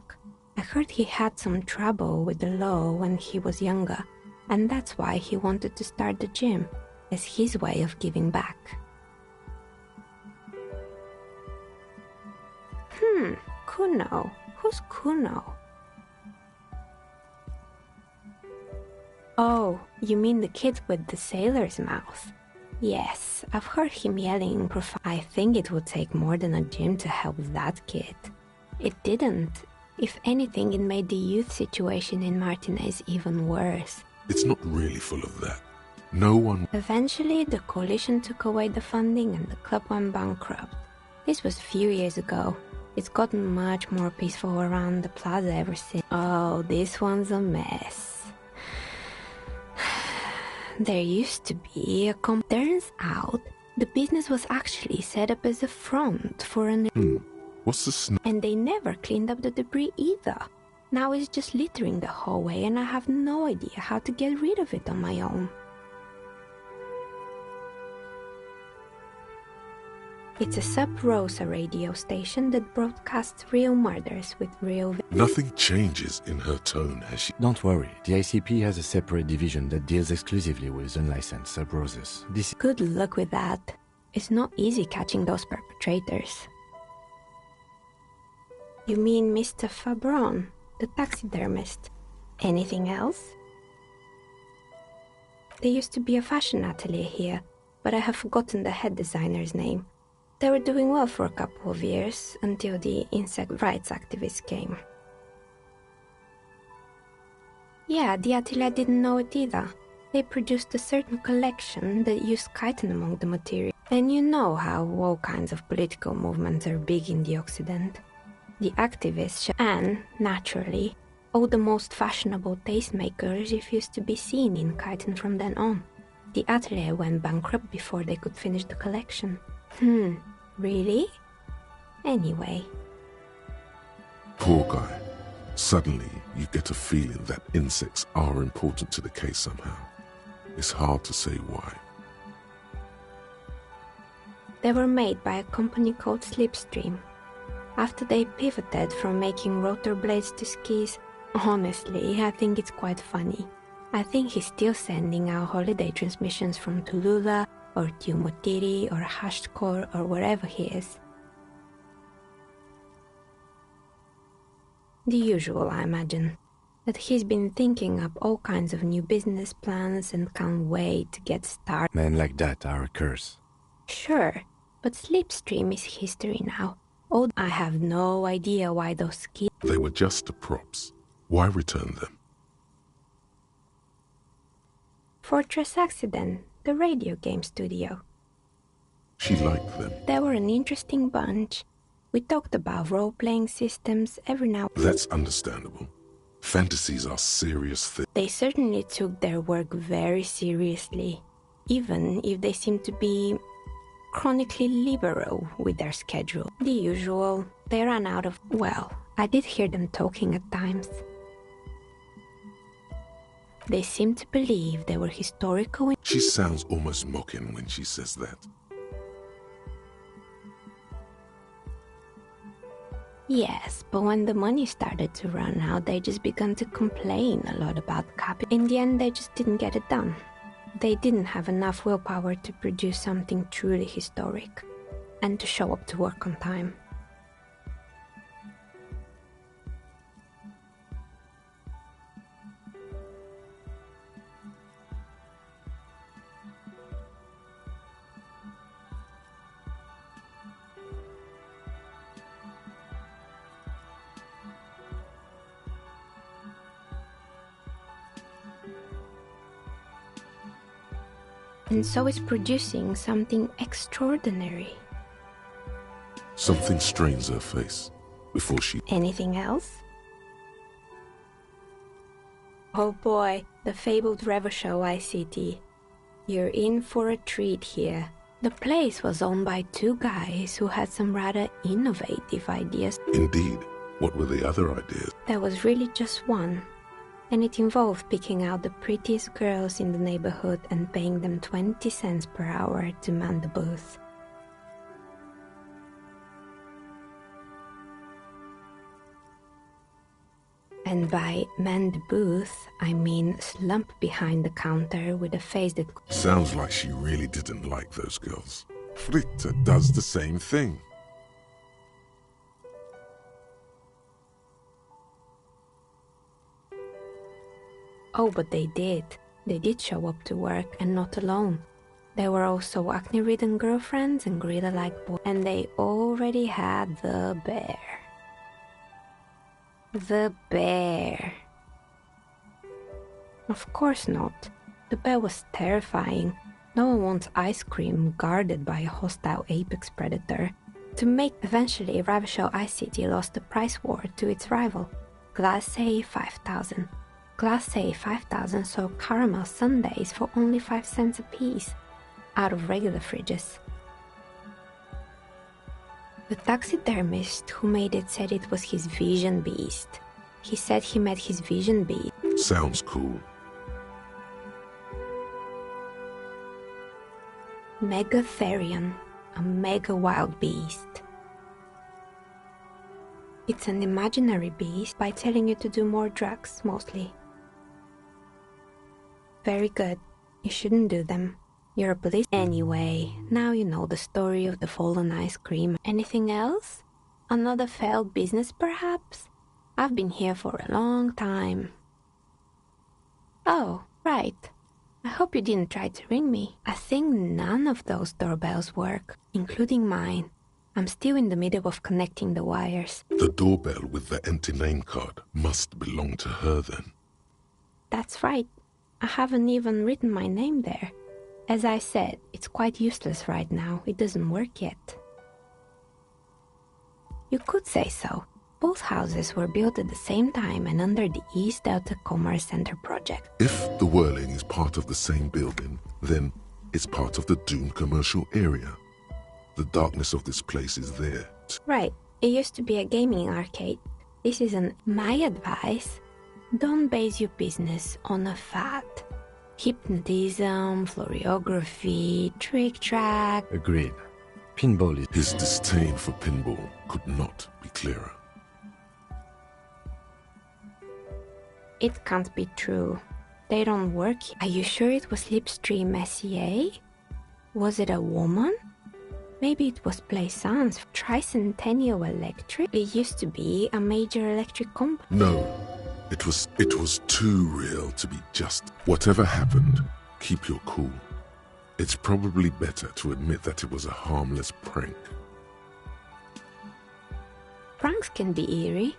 I heard he had some trouble with the law when he was younger, and that's why he wanted to start the gym, as his way of giving back. Kuno. Who's Kuno? Oh, you mean the kid with the sailor's mouth? Yes, I've heard him yelling in I think it would take more than a gym to help that kid. It didn't. If anything, it made the youth situation in Martinez even worse. It's not really full of that. No one... Eventually, the coalition took away the funding and the club went bankrupt. This was a few years ago. It's gotten much more peaceful around the plaza ever since. Oh, this one's a mess. There used to be a Turns out, the business was actually set up as a front for an... What's the And they never cleaned up the debris either. Now it's just littering the hallway and I have no idea how to get rid of it on my own. It's a Sub Rosa radio station that broadcasts real murders with real... Nothing changes in her tone, has she? Don't worry, the ICP has a separate division that deals exclusively with unlicensed Sub Rosas. This... Good luck with that. It's not easy catching those perpetrators. You mean Mr. Fabron, the taxidermist? Anything else? There used to be a fashion atelier here, but I have forgotten the head designer's name. They were doing well for a couple of years, until the insect rights activists came. Yeah, the atelier didn't know it either. They produced a certain collection that used chitin among the material. And you know how all kinds of political movements are big in the Occident. The activists and, naturally, all the most fashionable tastemakers refused to be seen in chitin from then on. The atelier went bankrupt before they could finish the collection. Really? Anyway. Poor guy. Suddenly, you get a feeling that insects are important to the case somehow. It's hard to say why. They were made by a company called Slipstream. After they pivoted from making rotor blades to skis, honestly, I think it's quite funny. I think he's still sending out holiday transmissions from Tulula, or Tiumotiri, or Hashtkor, or wherever he is. The usual, I imagine. That he's been thinking up all kinds of new business plans and can't wait to get started. Men like that are a curse. Sure, but Slipstream is history now. I have no idea why those skis... They were just props. Why return them? Fortress Accident, the radio game studio. She liked them. They were an interesting bunch. We talked about role-playing systems every now... That's understandable. Fantasies are serious things. They certainly took their work very seriously, even if they seemed to be chronically liberal with their schedule. The usual, they ran out of... Well, I did hear them talking at times. They seemed to believe they were historical... She sounds almost mocking when she says that. Yes, but when the money started to run out, they just began to complain a lot about copy. In the end, they just didn't get it done. They didn't have enough willpower to produce something truly historic and to show up to work on time. And so it's producing something extraordinary. Something strains her face before she... Anything else? Oh boy, the fabled Revachol ICT. You're in for a treat here. The place was owned by two guys who had some rather innovative ideas. Indeed. What were the other ideas? There was really just one. And it involved picking out the prettiest girls in the neighborhood and paying them 20 cents per hour to man the booth. And by man the booth, I mean slump behind the counter with a face that... Sounds like she really didn't like those girls. Fritta does the same thing. Oh, but they did. They did show up to work, and not alone. There were also acne-ridden girlfriends and gorilla-like boys, and they already had the bear. The bear. Of course not. The bear was terrifying. No one wants ice cream guarded by a hostile apex predator. Eventually, Revachol ICT lost the price war to its rival, Class A 5000. Class A 5000 sold caramel sundaes for only 5 cents a piece, out of regular fridges. The taxidermist who made it said it was his vision beast. He said he met his vision beast. Sounds cool. Megatherion, a mega wild beast. It's an imaginary beast by telling you to do more drugs, mostly. Very good. You shouldn't do them. You're a police. Anyway, now you know the story of the fallen ice cream. Anything else? Another failed business, perhaps? I've been here for a long time. Oh, right. I hope you didn't try to ring me. I think none of those doorbells work, including mine. I'm still in the middle of connecting the wires. The doorbell with the empty name card must belong to her then. That's right. I haven't even written my name there. As I said, it's quite useless right now. It doesn't work yet. You could say so. Both houses were built at the same time and under the East Delta Commerce Center project. If the Whirling is part of the same building, then it's part of the Dune commercial area. The darkness of this place is there. Right. It used to be a gaming arcade. This isn't my advice. Don't base your business on a fad. Hypnotism, floriography, trick-track... Agreed. Pinball is... His disdain for pinball could not be clearer. It can't be true. They don't work. Are you sure it was Slipstream SEA? Was it a woman? Maybe it was Plaisance, Tricentennial Electric. It used to be a major electric company. No, it was too real to be just. Whatever happened, keep your cool. It's probably better to admit that it was a harmless prank. Pranks can be eerie.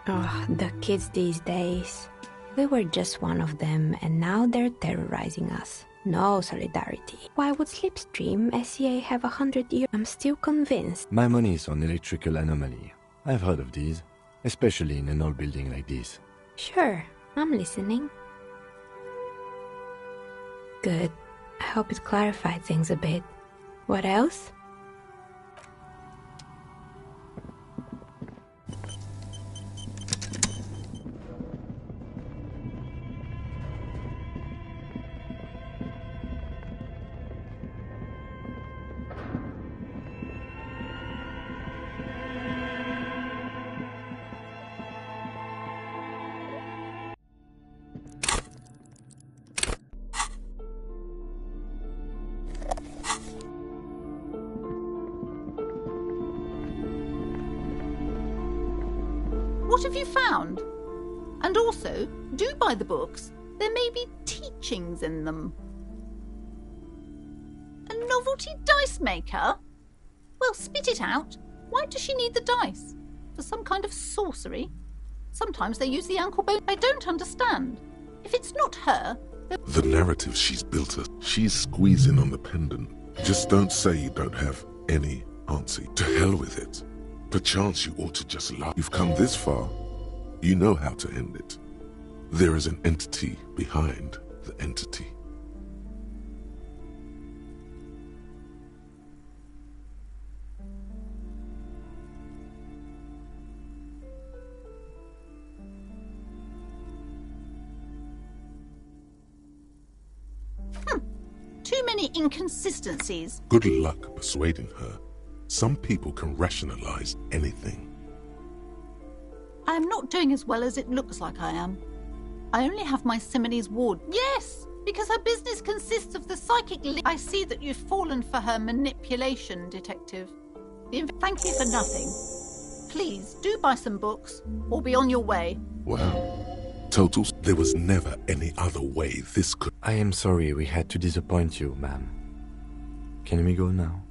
Oh, the kids these days. We were just one of them, and now they're terrorizing us. No solidarity. Why would Slipstream SEA have 100 years? I'm still convinced. My money is on electrical anomaly. I've heard of these, especially in an old building like this. Sure, I'm listening. Good. I hope it clarified things a bit. What else? What have you found? And also, do buy the books. There may be teachings in them. A novelty dice maker? Well, spit it out. Why does she need the dice? For some kind of sorcery? Sometimes they use the ankle bone. I don't understand. If it's not her... The narrative she's built us. She's squeezing on the pendant. Just don't say you don't have any answer. To hell with it. Perchance you ought to just laugh. You've come this far. You know how to end it. There is an entity behind the entity. Too many inconsistencies. Good luck persuading her. Some people can rationalize anything. I am not doing as well as it looks like I am. I only have my Simone's ward. Yes, because her business consists of the psychic link. I see that you've fallen for her manipulation, Detective. Thank you for nothing. Please, do buy some books, or be on your way. Wow. Totals, there was never any other way this could... I am sorry we had to disappoint you, ma'am. Can we go now?